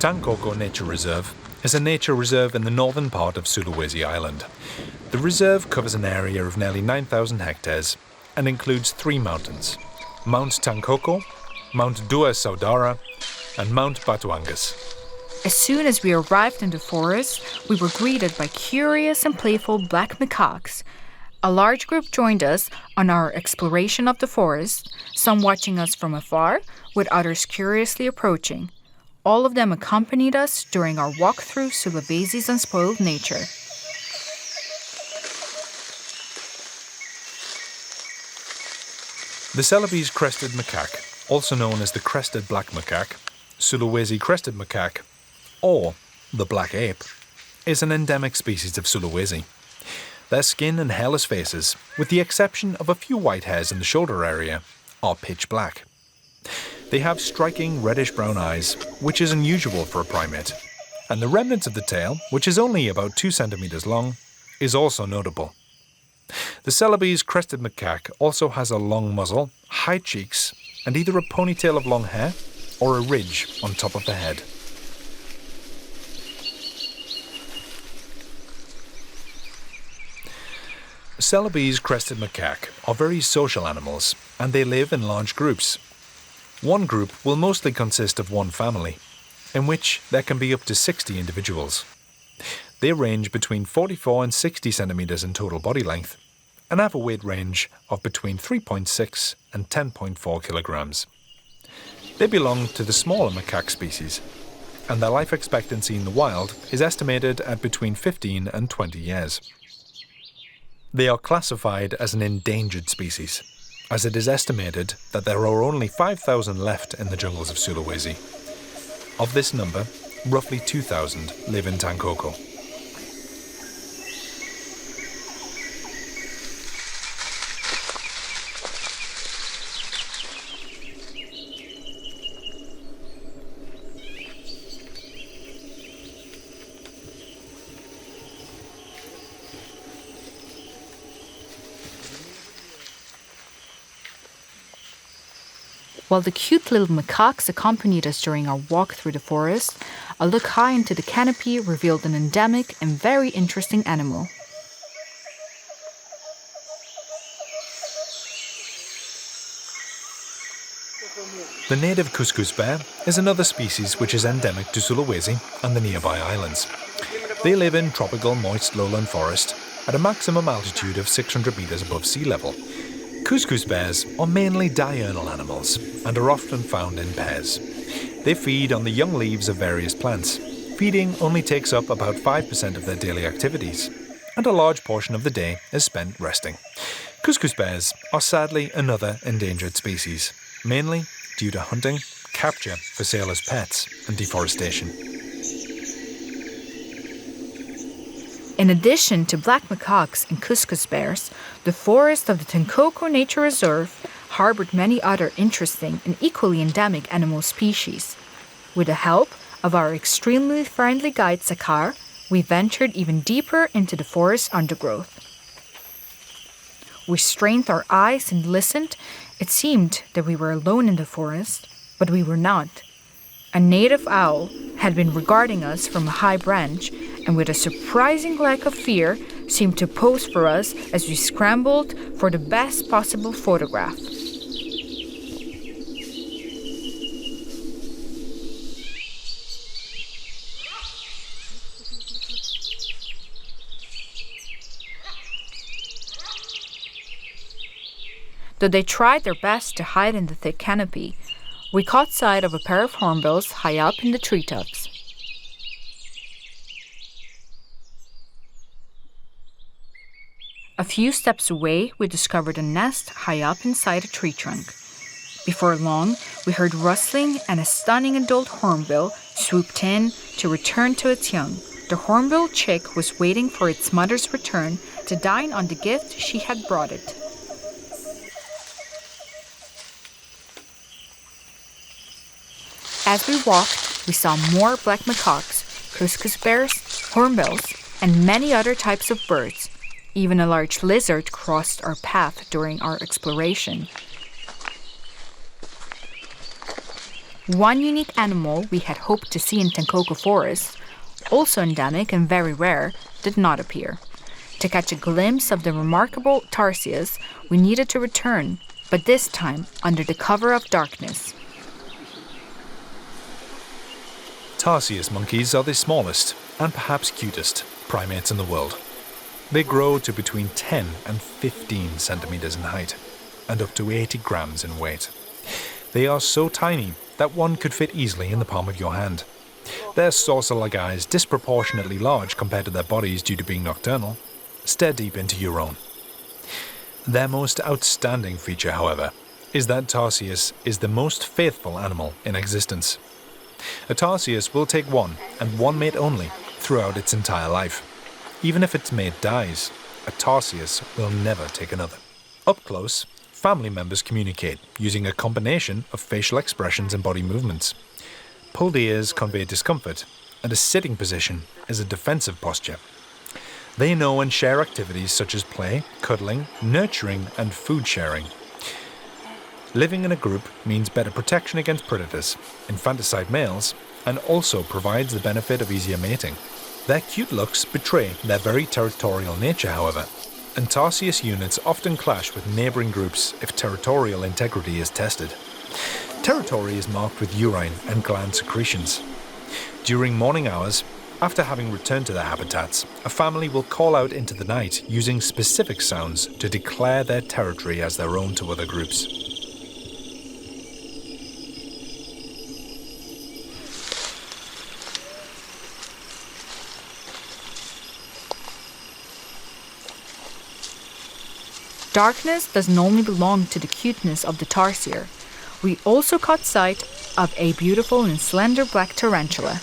Tangkoko Nature Reserve is a nature reserve in the northern part of Sulawesi Island. The reserve covers an area of nearly 9,000 hectares and includes 3 mountains: Mount Tangkoko, Mount Dua Saudara, and Mount Batuangas. As soon as we arrived in the forest, we were greeted by curious and playful black macaques. A large group joined us on our exploration of the forest, some watching us from afar, with others curiously approaching. All of them accompanied us during our walk through Sulawesi's unspoiled nature. The Celebes crested macaque, also known as the crested black macaque, Sulawesi crested macaque, or the black ape, is an endemic species of Sulawesi. Their skin and hairless faces, with the exception of a few white hairs in the shoulder area, are pitch black. They have striking reddish-brown eyes, which is unusual for a primate, and the remnants of the tail, which is only about 2 centimeters long, is also notable. The Celebes crested macaque also has a long muzzle, high cheeks, and either a ponytail of long hair or a ridge on top of the head. Celebes crested macaque are very social animals, and they live in large groups. One group will mostly consist of one family, in which there can be up to 60 individuals. They range between 44 and 60 centimeters in total body length, and have a weight range of between 3.6 and 10.4 kilograms. They belong to the smaller macaque species, and their life expectancy in the wild is estimated at between 15 and 20 years. They are classified as an endangered species, as it is estimated that there are only 5,000 left in the jungles of Sulawesi. Of this number, roughly 2,000 live in Tangkoko. While the cute little macaques accompanied us during our walk through the forest, a look high into the canopy revealed an endemic and very interesting animal. The native Cuscus Bear is another species which is endemic to Sulawesi and the nearby islands. They live in tropical moist lowland forest at a maximum altitude of 600 meters above sea level. Cuscus bears are mainly diurnal animals and are often found in pairs. They feed on the young leaves of various plants. Feeding only takes up about 5% of their daily activities, and a large portion of the day is spent resting. Cuscus bears are sadly another endangered species, mainly due to hunting, capture for sale as pets, and deforestation. In addition to black macaques and Cuscus bears, the forest of the Tangkoko Nature Reserve harbored many other interesting and equally endemic animal species. With the help of our extremely friendly guide Sakar, we ventured even deeper into the forest undergrowth. We strained our eyes and listened. It seemed that we were alone in the forest, but we were not. A native owl had been regarding us from a high branch, and with a surprising lack of fear, seemed to pose for us as we scrambled for the best possible photograph. Though they tried their best to hide in the thick canopy, we caught sight of a pair of hornbills high up in the treetops. A few steps away, we discovered a nest high up inside a tree trunk. Before long, we heard rustling and a stunning adult hornbill swooped in to return to its young. The hornbill chick was waiting for its mother's return to dine on the gift she had brought it. As we walked, we saw more black macaques, Cuscus bears, hornbills, and many other types of birds. Even a large lizard crossed our path during our exploration. One unique animal we had hoped to see in Tangkoko Forest, also endemic and very rare, did not appear. To catch a glimpse of the remarkable tarsius, we needed to return, but this time under the cover of darkness. Tarsius monkeys are the smallest and perhaps cutest primates in the world. They grow to between 10 and 15 centimeters in height and up to 80 grams in weight. They are so tiny that one could fit easily in the palm of your hand. Their saucer-like eyes, disproportionately large compared to their bodies due to being nocturnal, stare deep into your own. Their most outstanding feature, however, is that tarsius is the most faithful animal in existence. A tarsius will take one, and one mate only, throughout its entire life. Even if its mate dies, a tarsius will never take another. Up close, family members communicate using a combination of facial expressions and body movements. Pulled ears convey discomfort, and a sitting position is a defensive posture. They know and share activities such as play, cuddling, nurturing, and food sharing. Living in a group means better protection against predators, infanticide males, and also provides the benefit of easier mating. Their cute looks betray their very territorial nature, however, and tarsius units often clash with neighbouring groups if territorial integrity is tested. Territory is marked with urine and gland secretions. During morning hours, after having returned to their habitats, a family will call out into the night using specific sounds to declare their territory as their own to other groups. Darkness doesn't only belong to the cuteness of the tarsier. We also caught sight of a beautiful and slender black tarantula.